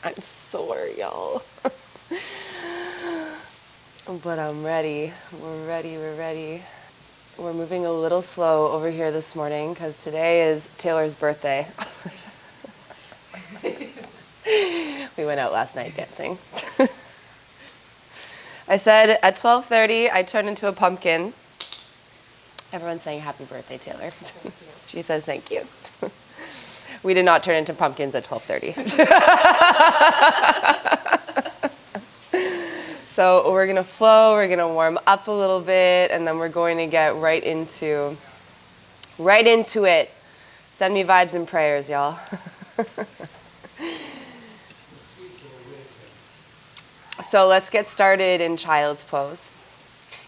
I'm sore, y'all. But I'm ready. We're ready. We're ready. We're moving a little slow over here this morning because today is Taylor's birthday. We went out last night dancing. I said at 12:30 I turned into a pumpkin. Everyone's saying happy birthday, Taylor. She says thank you. We did not turn into pumpkins at 12:30. So we're gonna flow, we're gonna warm up a little bit, and then we're going to get right into it. Send me vibes and prayers, y'all. So let's get started in child's pose.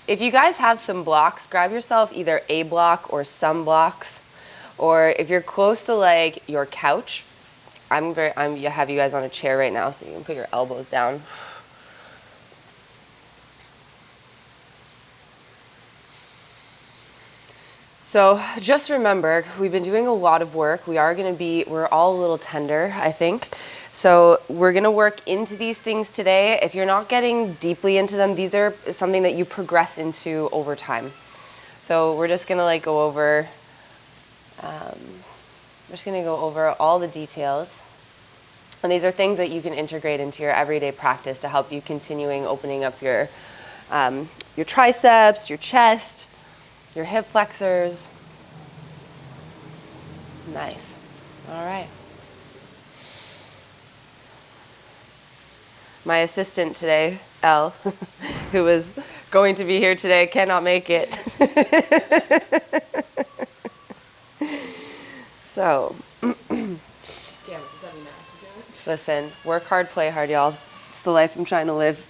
If you guys have some blocks, grab yourself either a block or some blocks. Or if you're close to like your couch, I have you guys on a chair right now, so you can put your elbows down. So just remember, we've been doing a lot of work. We're all a little tender, I think. So we're gonna work into these things today. If you're not getting deeply into them, these are something that you progress into over time. So we're just gonna go over all the details. And these are things that you can integrate into your everyday practice to help you continuing opening up your triceps, your chest, your hip flexors. Nice. All right. My assistant today, Elle, who was going to be here today, cannot make it. So, listen, work hard, play hard, y'all. It's the life I'm trying to live.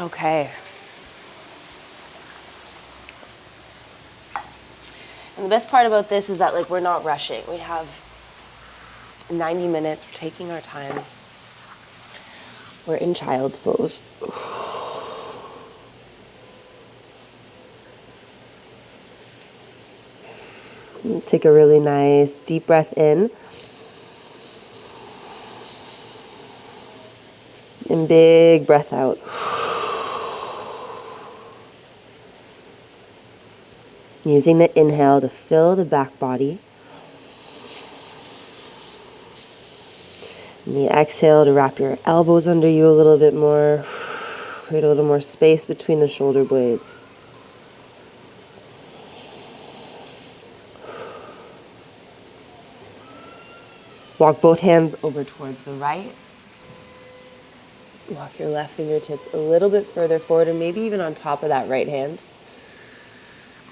Okay. And the best part about this is that we're not rushing. We have 90 minutes. We're taking our time. We're in child's pose. Take a really nice deep breath in. And big breath out. Using the inhale to fill the back body. And the exhale to wrap your elbows under you a little bit more. Create a little more space between the shoulder blades. Walk both hands over towards the right. Walk your left fingertips a little bit further forward and maybe even on top of that right hand.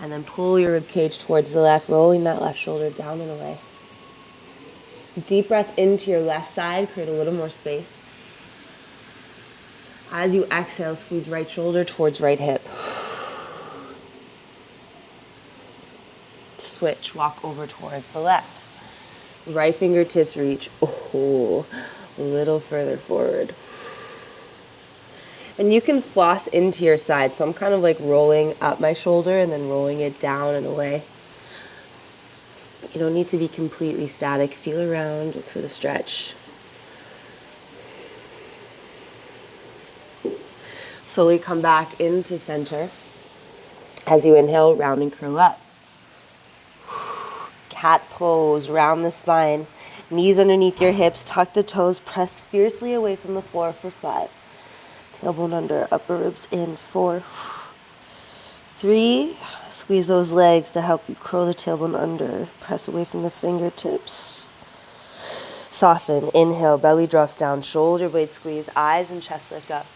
And then pull your ribcage towards the left, rolling that left shoulder down and away. Deep breath into your left side, create a little more space. As you exhale, squeeze right shoulder towards right hip. Switch, walk over towards the left. Right fingertips reach a little further forward. And you can floss into your side. So I'm kind of rolling up my shoulder and then rolling it down and away. You don't need to be completely static. Feel around, look for the stretch. Slowly come back into center. As you inhale, round and curl up. Cat pose, round the spine. Knees underneath your hips, tuck the toes, press fiercely away from the floor for 5. Tailbone under, upper ribs in, 4, 3. Squeeze those legs to help you curl the tailbone under. Press away from the fingertips. Soften, inhale, belly drops down, shoulder blade squeeze, eyes and chest lift up.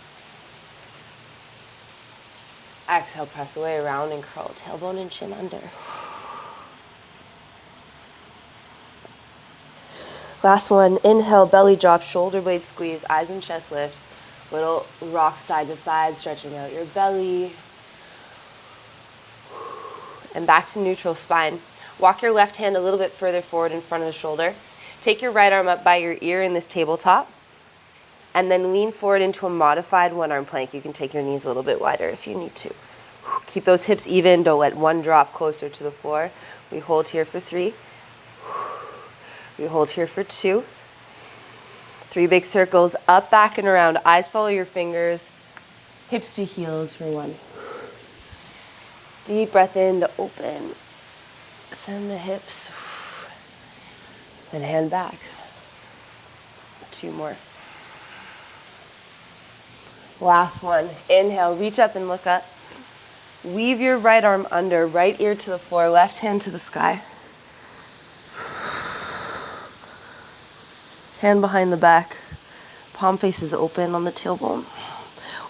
Exhale, press away, round and curl, tailbone and chin under. Last one, inhale, belly drop, shoulder blade squeeze, eyes and chest lift. Little rock side to side, stretching out your belly. And back to neutral spine. Walk your left hand a little bit further forward in front of the shoulder. Take your right arm up by your ear in this tabletop. And then lean forward into a modified one-arm plank. You can take your knees a little bit wider if you need to. Keep those hips even. Don't let one drop closer to the floor. We hold here for 3, We hold here for 2. 3 big circles, up, back, and around. Eyes follow your fingers. Hips to heels for 1. Deep breath in to open. Send the hips. And hand back. 2 more. Last one. Inhale, reach up and look up. Weave your right arm under, right ear to the floor, left hand to the sky. Hand behind the back. Palm faces open on the tailbone.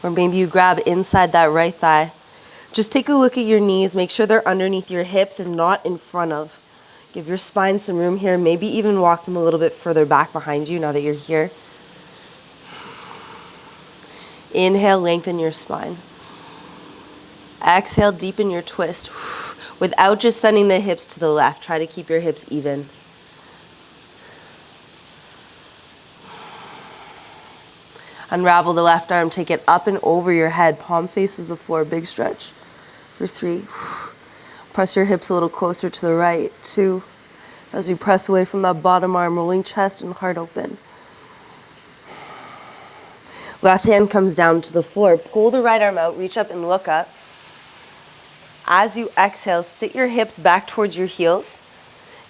Or maybe you grab inside that right thigh. Just take a look at your knees. Make sure they're underneath your hips and not in front of. Give your spine some room here. Maybe even walk them a little bit further back behind you now that you're here. Inhale, lengthen your spine. Exhale, deepen your twist. Without just sending the hips to the left. Try to keep your hips even. Unravel the left arm, take it up and over your head. Palm faces the floor, big stretch. For 3. Press your hips a little closer to the right. 2. As you press away from that bottom arm, rolling chest and heart open. Left hand comes down to the floor. Pull the right arm out, reach up and look up. As you exhale, sit your hips back towards your heels.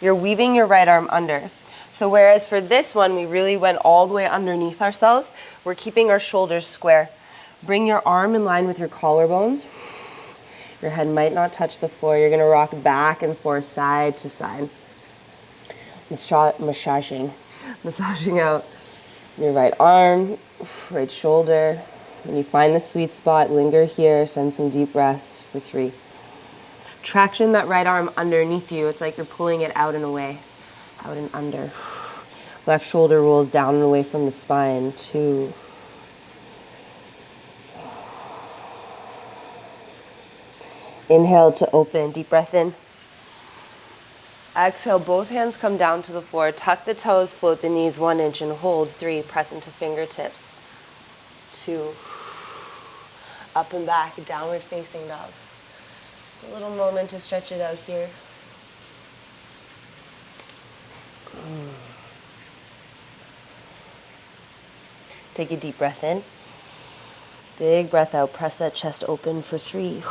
You're weaving your right arm under. So whereas for this one, we really went all the way underneath ourselves, we're keeping our shoulders square. Bring your arm in line with your collarbones. Your head might not touch the floor. You're going to rock back and forth, side to side. Massaging out your right arm, right shoulder. When you find the sweet spot, linger here. Send some deep breaths for 3. Traction that right arm underneath you. It's like you're pulling it out and away. Out and under. Left shoulder rolls down and away from the spine. 2. Inhale to open. Deep breath in. Exhale, both hands come down to the floor. Tuck the toes, float the knees 1 inch and hold. 3. Press into fingertips. 2. Up and back, downward facing dog. Just a little moment to stretch it out here. Take a deep breath in. Big breath out. Press that chest open for 3.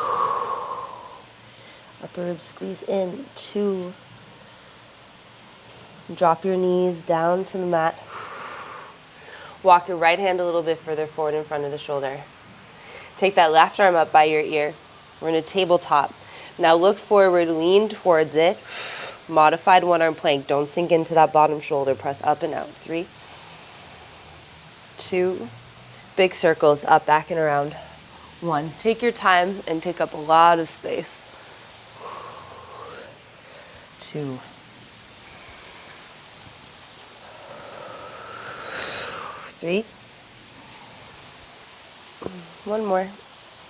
Upper ribs squeeze in. 2. Drop your knees down to the mat. Walk your right hand a little bit further forward in front of the shoulder. Take that left arm up by your ear. We're in a tabletop. Now look forward, lean towards it. Modified 1-arm plank. Don't sink into that bottom shoulder. Press up and out. 3. 2. Big circles, up, back, and around. 1. Take your time and take up a lot of space. 2. 3. 1 more.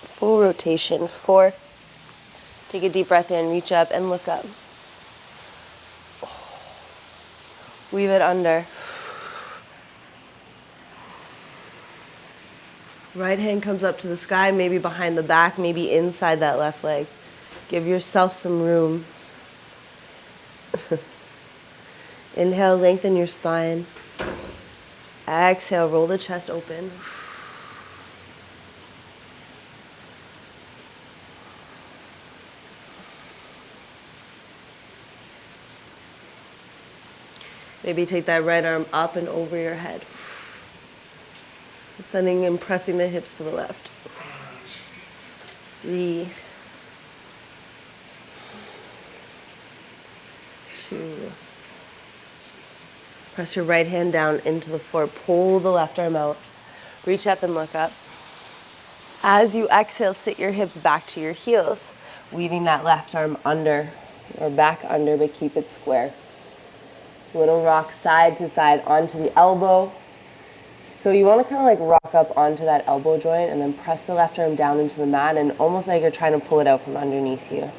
Full rotation. 4. Take a deep breath in, reach up and look up. Weave it under. Right hand comes up to the sky, maybe behind the back, maybe inside that left leg. Give yourself some room. Inhale, lengthen your spine. Exhale, roll the chest open. Maybe take that right arm up and over your head. Sending and pressing the hips to the left. 3. 2. Press your right hand down into the floor. Pull the left arm out. Reach up and look up. As you exhale, sit your hips back to your heels, weaving that left arm under or back under, but keep it square. Little rock side to side onto the elbow. So you want to kind of like rock up onto that elbow joint and then press the left arm down into the mat and almost like you're trying to pull it out from underneath you.